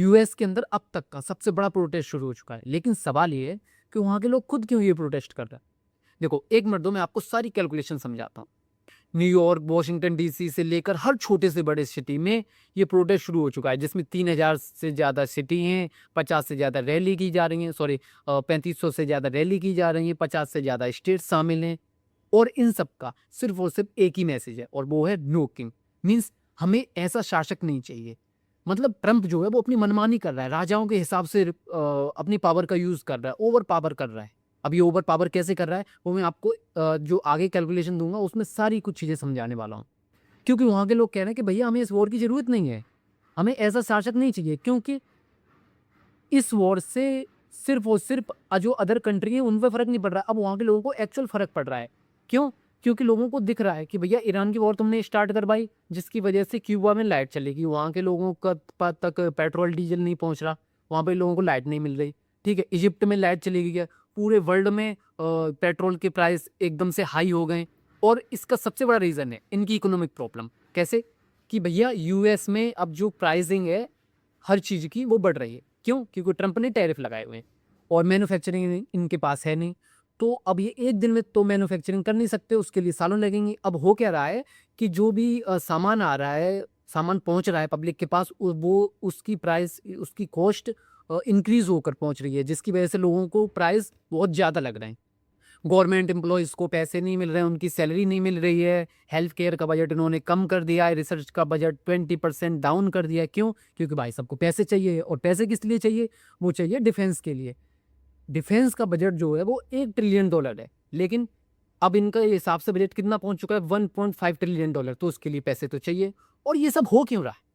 US के अंदर अब तक का सबसे बड़ा प्रोटेस्ट शुरू हो चुका है। लेकिन सवाल ये है कि वहाँ के लोग खुद क्यों ये प्रोटेस्ट कर रहे हैं। देखो, एक मिनट दो, मैं आपको सारी कैलकुलेशन समझाता हूँ। न्यूयॉर्क, वॉशिंगटन डीसी से लेकर हर छोटे से बड़े सिटी में ये प्रोटेस्ट शुरू हो चुका है, जिसमें 3000 से ज़्यादा सिटी हैं, 50 से ज़्यादा रैली की जा रही हैं, 3500 से ज़्यादा रैली की जा रही हैं, 50 से ज़्यादा स्टेट शामिल हैं। और इन सब का सिर्फ और सिर्फ एक ही मैसेज है, और वो है नो किंग। मीन्स हमें ऐसा शासक नहीं चाहिए। मतलब ट्रंप जो है वो अपनी मनमानी कर रहा है, राजाओं के हिसाब से अपनी पावर का यूज़ कर रहा है, ओवर पावर कर रहा है। अब ये ओवर पावर कैसे कर रहा है वो मैं आपको जो आगे कैलकुलेशन दूंगा उसमें सारी कुछ चीज़ें समझाने वाला हूँ। क्योंकि वहाँ के लोग कह रहे हैं कि भैया हमें इस वॉर की ज़रूरत नहीं है, हमें ऐसा शासक नहीं चाहिए, क्योंकि इस वॉर से सिर्फ और सिर्फ जो अदर कंट्री है उन पर फ़र्क नहीं पड़ रहा है, अब वहाँ के लोगों को एक्चुअल फ़र्क पड़ रहा है। क्यों? क्योंकि लोगों को दिख रहा है कि भैया ईरान की वॉर तुमने स्टार्ट करवाई, जिसकी वजह से क्यूबा में लाइट चलेगी, वहाँ के लोगों का तक पेट्रोल डीजल नहीं पहुँच रहा, वहाँ पे लोगों को लाइट नहीं मिल रही। ठीक है, इजिप्ट में लाइट चली गई है, पूरे वर्ल्ड में पेट्रोल के प्राइस एकदम से हाई हो गए। और इसका सबसे बड़ा रीज़न है इनकी इकोनॉमिक प्रॉब्लम। कैसे? कि भैया यूएस में अब जो प्राइसिंग है हर चीज़ की वो बढ़ रही है। क्यों? क्योंकि ट्रंप ने टैरिफ लगाए हुए हैं और मैन्युफैक्चरिंग इनके पास है नहीं। तो अब ये एक दिन में तो मैन्युफैक्चरिंग कर नहीं सकते, उसके लिए सालों लगेंगे। अब हो क्या रहा है कि जो भी सामान आ रहा है, सामान पहुंच रहा है पब्लिक के पास, वो उसकी प्राइस, उसकी कॉस्ट इंक्रीज होकर पहुंच रही है, जिसकी वजह से लोगों को प्राइस बहुत ज़्यादा लग रहे हैं। गवर्नमेंट एम्प्लॉयज़ को पैसे नहीं मिल रहे हैं, उनकी सैलरी नहीं मिल रही है, हेल्थ केयर का बजट इन्होंने कम कर दिया है, रिसर्च का बजट 20% डाउन कर दिया है। क्यों? क्योंकि भाई सबको पैसे चाहिए, और पैसे किस लिए चाहिए? वो चाहिए डिफेंस के लिए। डिफेंस का बजट जो है वो $1 ट्रिलियन है, लेकिन अब इनका हिसाब से बजट कितना पहुंच चुका है? $1.5 ट्रिलियन। तो उसके लिए पैसे तो चाहिए। और ये सब हो क्यों रहा है?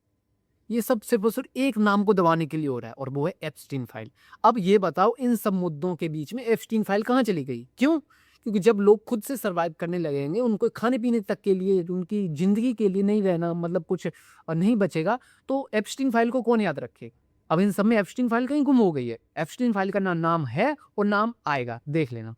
ये सब सिर्फ और सिर्फ एक नाम को दबाने के लिए हो रहा है, और वो है एप्स्टीन फाइल। अब ये बताओ, इन सब मुद्दों के बीच में एप्स्टीन फाइल कहाँ चली गई? क्यों? क्योंकि जब लोग खुद से सर्वाइव करने लगेंगे, उनको खाने पीने तक के लिए, उनकी जिंदगी के लिए नहीं रहना, मतलब कुछ नहीं बचेगा, तो एप्स्टीन फाइल को कौन याद रखे? अब इन सब में एप्स्टीन फाइल कहीं गुम हो गई है। एप्स्टीन फाइल का ना नाम है और नाम आएगा, देख लेना।